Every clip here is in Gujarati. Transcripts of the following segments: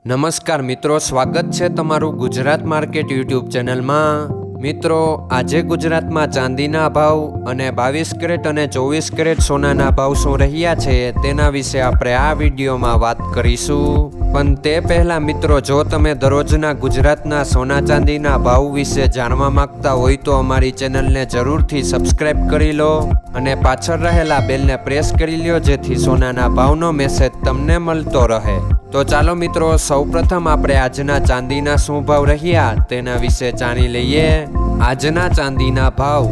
નમસ્કાર મિત્રો, સ્વાગત છે તમારું ગુજરાત માર્કેટ યુટ્યુબ ચેનલમાં। મિત્રો, આજે ગુજરાતમાં ચાંદીના ભાવ અને 22 કેરેટ અને 24 કેરેટ સોનાના ભાવ શું રહ્યા છે તેના વિશે આપણે આ વિડીયોમાં વાત કરીશું। પણ તે પહેલાં મિત્રો, જો તમે દરરોજના ગુજરાતના સોના ચાંદીના ભાવ વિશે જાણવા માંગતા હોય તો અમારી ચેનલને જરૂરથી સબસ્ક્રાઈબ કરી લો અને પાછળ રહેલા બેલને પ્રેસ કરી લ્યો, જેથી સોનાના ભાવનો મેસેજ તમને મળતો રહે। તો ચાલો મિત્રો, સૌપ્રથમ આપણે આજના ચાંદીના શું ભાવ રહ્યા તેના વિશે જાણી લઈએ। આજના ચાંદીના ભાવ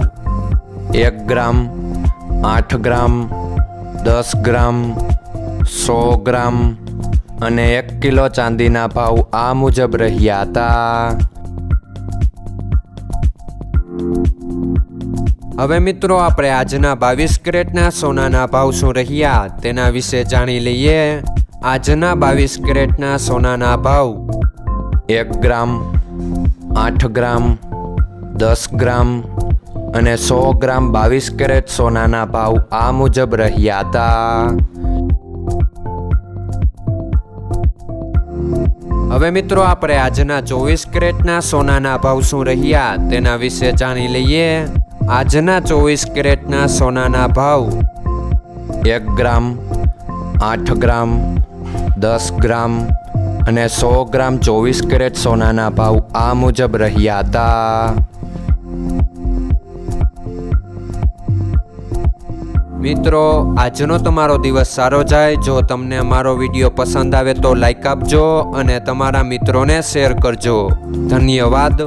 1 ગ્રામ, 8 ગ્રામ, 10 ગ્રામ, 100 ગ્રામ અને 1 કિલો ચાંદીના ભાવ આ મુજબ રહ્યા હતા। હવે મિત્રો, આપણે આજના 22 કેરેટના સોનાના ભાવ શું રહ્યા તેના વિશે જાણી લઈએ। આજના 22 કેરેટના સોનાના ભાવ 1 ગ્રામ, 8 ગ્રામ, 10 ગ્રામ અને 100 ગ્રામ 22 કેરેટ સોનાના ભાવ આ મુજબ રહ્યા હતા। હવે મિત્રો, આપણે આજના 24 કેરેટના સોનાના ભાવ શું રહ્યા તેના વિશે જાણી લઈએ। આજના 24 કેરેટના સોનાના ભાવ 1 ગ્રામ, 8 ગ્રામ, 10 ગ્રામ અને 100 ગ્રામ 24 કેરેટ સોનાના ભાવ આ મુજબ રહ્યા હતા। મિત્રો, આજનો તમારો દિવસ સારો જાય। જો તમને અમારો વિડીયો પસંદ આવે તો લાઈક આપજો અને તમારા મિત્રોને શેર કરજો। ધન્યવાદ।